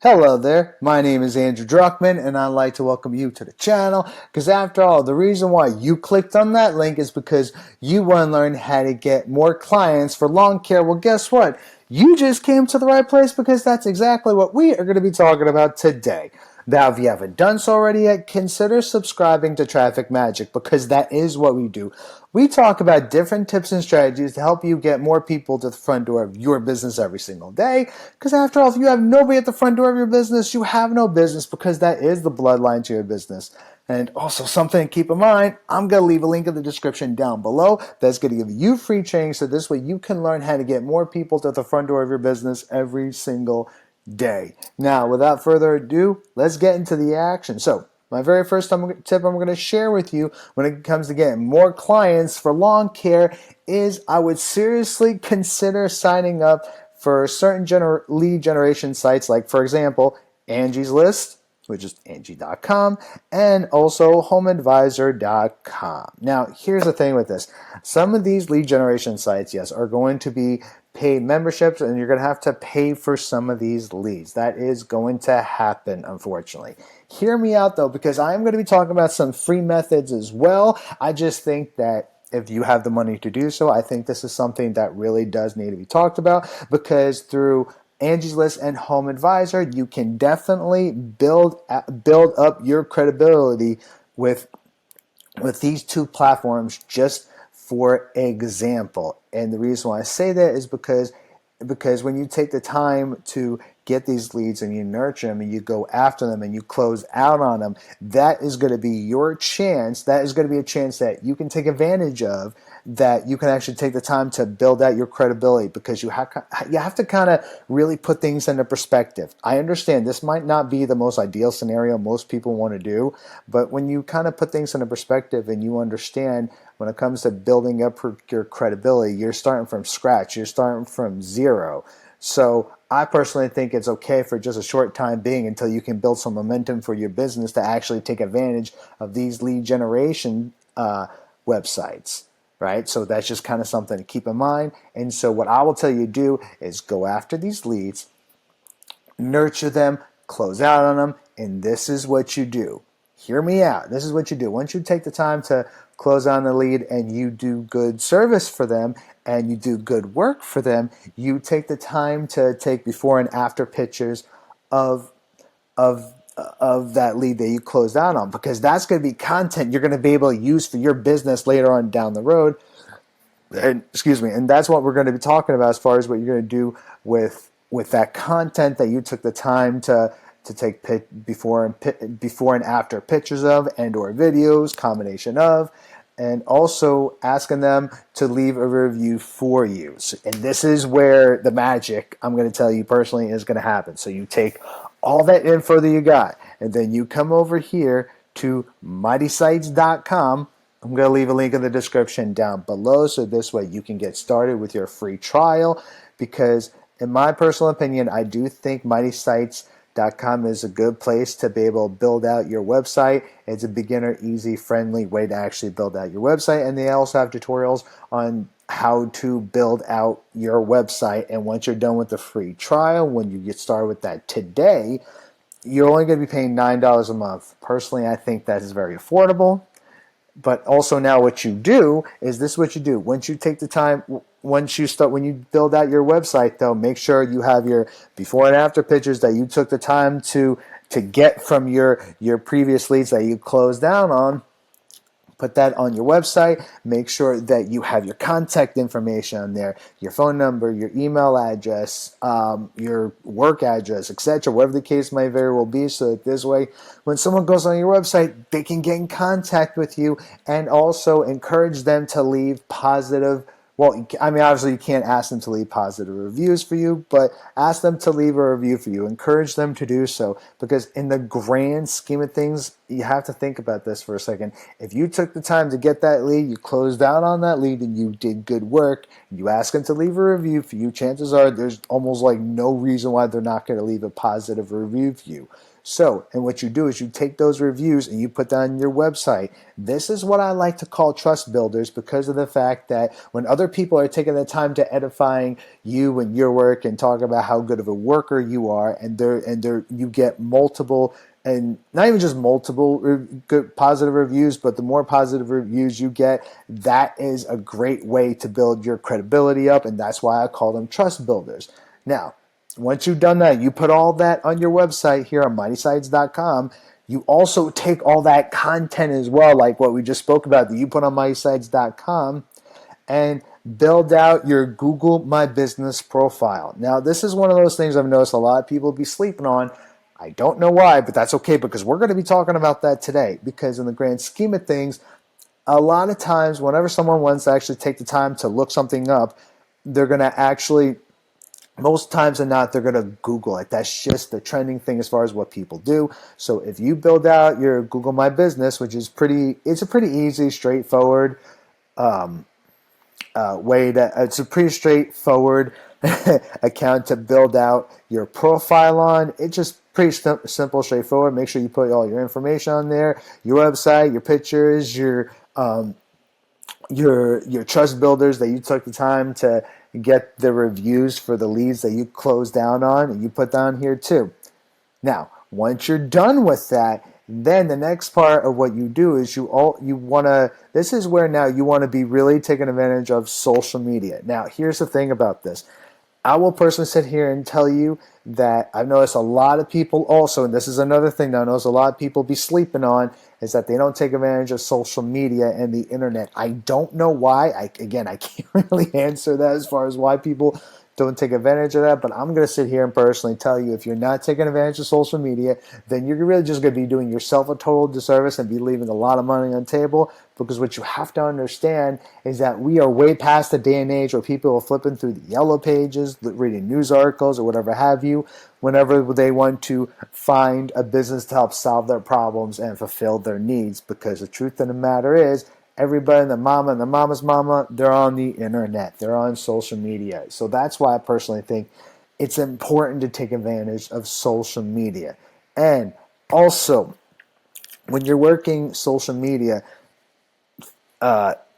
Hello there, my name is Andrew Druckman and I'd like to welcome you to the channel because after all, the reason why you clicked on that link is because you want to learn how to get more clients for lawn care. Well, guess what? You just came to the right place because that's exactly what we are going to be talking about today. Now, if you haven't done so already yet, consider subscribing to Traffic Magic because that is what we do. We talk about different tips and strategies to help you get more people to the front door of your business every single day. Because after all, if you have nobody at the front door of your business, you have no business because that is the bloodline to your business. And also something to keep in mind, I'm going to leave a link in the description down below that's going to give you free training so this way you can learn how to get more people to the front door of your business every single day. Now, without further ado, let's get into the action. So, my very first tip I'm going to share with you when it comes to getting more clients for lawn care is I would seriously consider signing up for certain lead generation sites like, for example, Angie's List, which is Angie.com, and also HomeAdvisor.com. Now, here's the thing with this. Some of these lead generation sites, yes, are going to be paid memberships, and you're going to have to pay for some of these leads. That is going to happen, unfortunately. Hear me out, though, because I'm going to be talking about some free methods as well. I just think that if you have the money to do so, I think this is something that really does need to be talked about because through Angie's List and Home Advisor, you can definitely build up your credibility with these two platforms just for example. And the reason why I say that is because when you take the time to get these leads and you nurture them and you go after them and you close out on them, that is going to be your chance. That is going to be a chance that you can take advantage of, that you can actually take the time to build out your credibility because you have to kind of really put things into perspective. I understand this might not be the most ideal scenario most people want to do, but when you kind of put things into perspective and you understand when it comes to building up your credibility, you're starting from scratch. You're starting from zero. So I personally think it's okay for just a short time being until you can build some momentum for your business to actually take advantage of these lead generation websites, right? So that's just kind of something to keep in mind. And so what I will tell you to do is go after these leads, nurture them, close out on them, and this is what you do. Hear me out. This is what you do. Once you take the time to close on the lead and you do good service for them and you do good work for them, you take the time to take before and after pictures of of of that lead that you closed out on, because that's going to be content you're going to be able to use for your business later on down the road. And excuse me, and that's what we're going to be talking about as far as what you're going to do with that content that you took the time to take before and after pictures of and or videos, combination of, and also asking them to leave a review for you. And this is where the magic, I'm going to tell you personally, is going to happen. So you take all that info that you got, and then you come over here to mightysites.com. I'm going to leave a link in the description down below so this way you can get started with your free trial, because in my personal opinion, I do think mightysites.com is a good place to be able to build out your website. It's a beginner, easy, friendly way to actually build out your website, and they also have tutorials on how to build out your website. And once you're done with the free trial, when you get started with that today, you're only going to be paying $9 a month. Personally, I think that is very affordable. But also now what you do is this is what you do. Once you take the time, when you build out your website, though, make sure you have your before and after pictures that you took the time to get from your previous leads that you closed down on. Put that on your website. Make sure that you have your contact information on there, your phone number, your email address, your work address, etc., whatever the case may very well be, so that this way, when someone goes on your website, they can get in contact with you, and also encourage them to leave positive. Well, I mean, obviously you can't ask them to leave positive reviews for you, but ask them to leave a review for you. Encourage them to do so, because in the grand scheme of things, you have to think about this for a second. If you took the time to get that lead, you closed out on that lead, and you did good work, You ask them to leave a review for you, chances are there's almost like no reason why they're not going to leave a positive review for you. So, and what you do is you take those reviews and you put that on your website. This is what I like to call trust builders, because of the fact that when other people are taking the time to edifying you and your work and talk about how good of a worker you are, and you get multiple, and not even just multiple good positive reviews, but the more positive reviews you get, that is a great way to build your credibility up, and that's why I call them trust builders. Now, once you've done that, you put all that on your website here on mightysites.com. You also take all that content as well, like what we just spoke about, that you put on mightysites.com, and build out your Google My Business profile. Now, this is one of those things I've noticed a lot of people be sleeping on. I don't know why, but that's okay, because we're going to be talking about that today. Because in the grand scheme of things, a lot of times, whenever someone wants to actually take the time to look something up, they're going to actually, most times than not, they're going to Google it. That's just the trending thing as far as what people do. So if you build out your Google My Business, which is it's a pretty easy, straightforward it's a pretty straightforward account to build out your profile on. It's just pretty simple, straightforward. Make sure you put all your information on there, your website, your pictures, your trust builders that you took the time to get the reviews for the leads that you closed down on, and you put down here too. Now, once you're done with that, then the next part of what you do is this is where now you want to be really taking advantage of social media. Now, here's the thing about this. I will personally sit here and tell you that I've noticed a lot of people also, and this is another thing that I notice a lot of people be sleeping on, is that they don't take advantage of social media and the internet. I don't know why. I can't really answer that as far as why people don't take advantage of that, but I'm going to sit here and personally tell you, if you're not taking advantage of social media, then you're really just going to be doing yourself a total disservice and be leaving a lot of money on the table, because what you have to understand is that we are way past the day and age where people are flipping through the yellow pages, reading news articles or whatever have you, whenever they want to find a business to help solve their problems and fulfill their needs, because the truth of the matter is, everybody and the mama's mama, they're on the internet. They're on social media. So that's why I personally think it's important to take advantage of social media. And also, when you're working social media,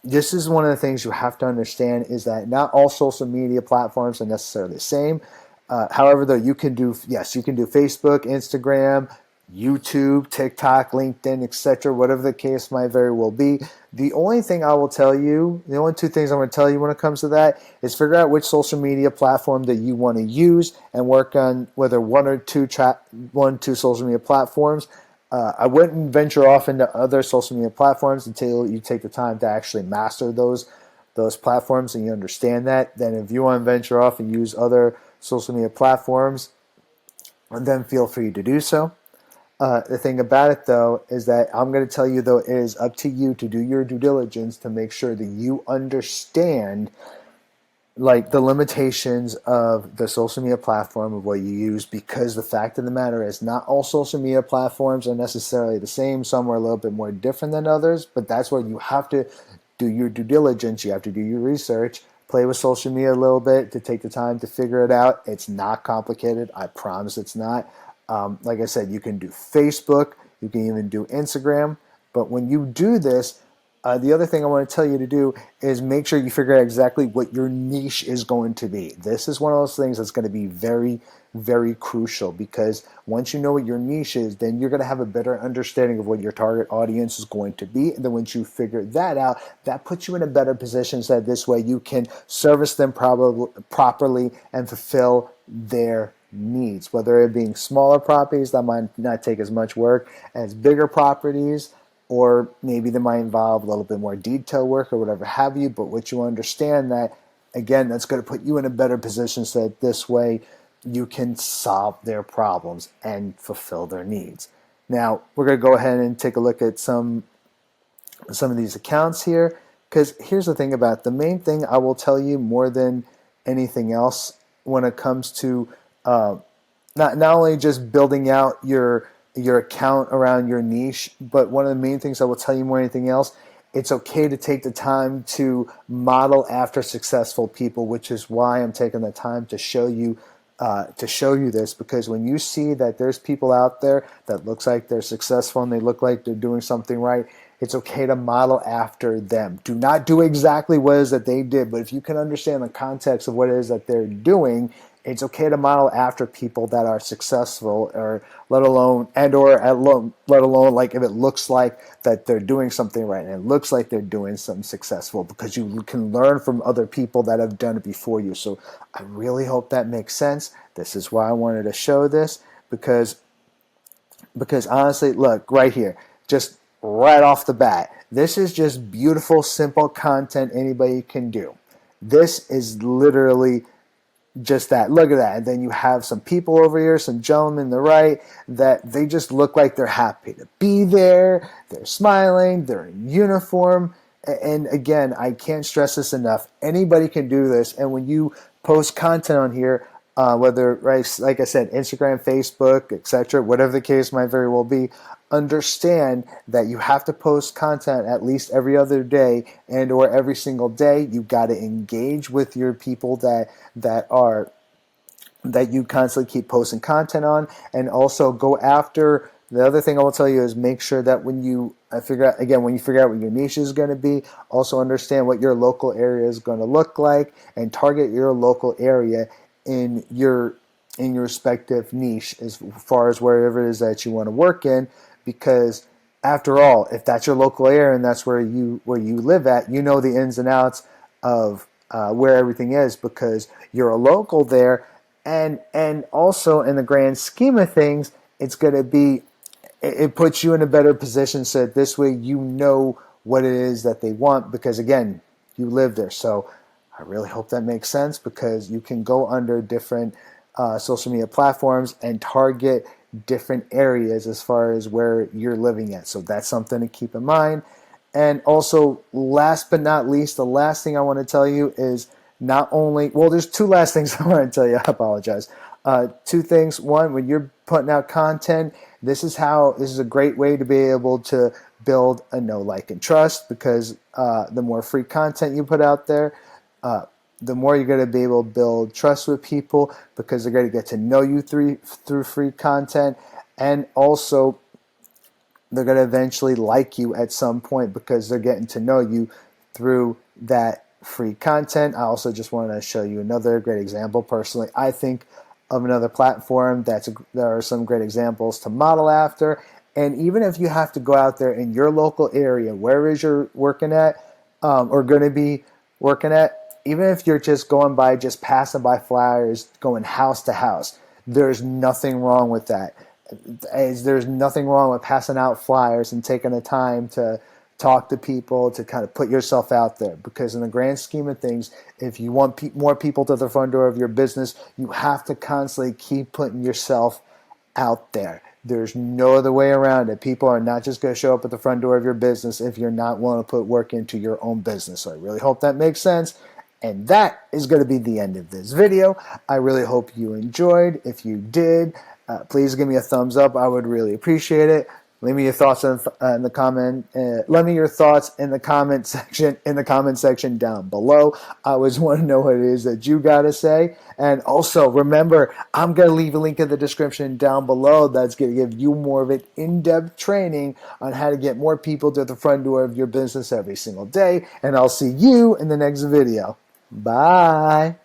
this is one of the things you have to understand, is that not all social media platforms are necessarily the same. However, though, you can do Facebook, Instagram, YouTube, TikTok, LinkedIn, etc., whatever the case might very well be. The only thing I will tell you, the only two things I'm going to tell you when it comes to that, is figure out which social media platform that you want to use and work on whether one or two social media platforms. I wouldn't venture off into other social media platforms until you take the time to actually master those platforms and you understand that. Then if you want to venture off and use other social media platforms, then feel free to do so. The thing about it, though, is that I'm going to tell you, though, it is up to you to do your due diligence to make sure that you understand like the limitations of the social media platform of what you use, because the fact of the matter is not all social media platforms are necessarily the same. Some are a little bit more different than others, but that's where you have to do your due diligence. You have to do your research, play with social media a little bit to take the time to figure it out. It's not complicated. I promise it's not. Like I said, you can do Facebook, you can even do Instagram, but when you do this, the other thing I want to tell you to do is make sure you figure out exactly what your niche is going to be. This is one of those things that's going to be very, very crucial, because once you know what your niche is, then you're going to have a better understanding of what your target audience is going to be. And then once you figure that out, that puts you in a better position so that this way you can service them properly and fulfill their needs, whether it being smaller properties that might not take as much work as bigger properties, or maybe they might involve a little bit more detail work or whatever have you. But what you understand that, again, that's going to put you in a better position so that this way you can solve their problems and fulfill their needs. Now, we're going to go ahead and take a look at some of these accounts here, because here's the thing about it. The main thing I will tell you more than anything else when it comes to not only just building out your account around your niche, but one of the main things I will tell you more than anything else it's okay to take the time to model after successful people, which is why I'm taking the time to show you this, because when you see that there's people out there that looks like they're successful and they look like they're doing something right, it's okay to model after them. Do not do exactly what it is that they did, but if you can understand the context of what it is that they're doing, it's okay to model after people that are successful, or let alone like if it looks like that they're doing something right and it looks like they're doing something successful, because you can learn from other people that have done it before you. So I really hope that makes sense. This is why I wanted to show this, because honestly, look right here, just right off the bat, this is just beautiful, simple content anybody can do. This is literally just that. Look at that. And then you have some people over here, some gentlemen on the right, that they just look like they're happy to be there. They're smiling. They're in uniform. And again, I can't stress this enough. Anybody can do this. And when you post content on here, whether, right, like I said, Instagram, Facebook, etc., whatever the case might very well be, understand that you have to post content at least every other day and or every single day. You got to engage with your people that you constantly keep posting content on, and also go after. The other thing I will tell you is make sure that when you figure out what your niche is going to be, also understand what your local area is going to look like and target your local area in your respective niche as far as wherever it is that you want to work in. Because after all, if that's your local area and that's where you live at, you know the ins and outs of where everything is, because you're a local there. And also in the grand scheme of things, it's going to be, it puts you in a better position, so that this way you know what it is that they want, because again, you live there. So I really hope that makes sense, because you can go under different social media platforms and target different areas as far as where you're living at. So that's something to keep in mind. And also, last but not least, the last thing I want to tell you is not only, well, there's two last things I want to tell you. I apologize. Two things. One, when you're putting out content, this is a great way to be able to build a know, like, and trust, because the more free content you put out there, the more you're going to be able to build trust with people, because they're going to get to know you through free content, and also they're going to eventually like you at some point, because they're getting to know you through that free content. I also just want to show you another great example. Personally, I think of another platform there are some great examples to model after. And even if you have to go out there in your local area, wherever you're working at, or going to be working at, even if you're just just passing by flyers, going house to house, there's nothing wrong with that. There's nothing wrong with passing out flyers and taking the time to talk to people, to kind of put yourself out there, because in the grand scheme of things, if you want more people to the front door of your business, you have to constantly keep putting yourself out there. There's no other way around it. People are not just going to show up at the front door of your business if you're not willing to put work into your own business. So I really hope that makes sense. And that is going to be the end of this video. I really hope you enjoyed. If you did, please give me a thumbs up. I would really appreciate it. Leave me your thoughts in the comment. Let me your thoughts in the comment section down below. I always want to know what it is that you got to say. And also remember, I'm going to leave a link in the description down below that's going to give you more of an in-depth training on how to get more people to the front door of your business every single day. And I'll see you in the next video. Bye.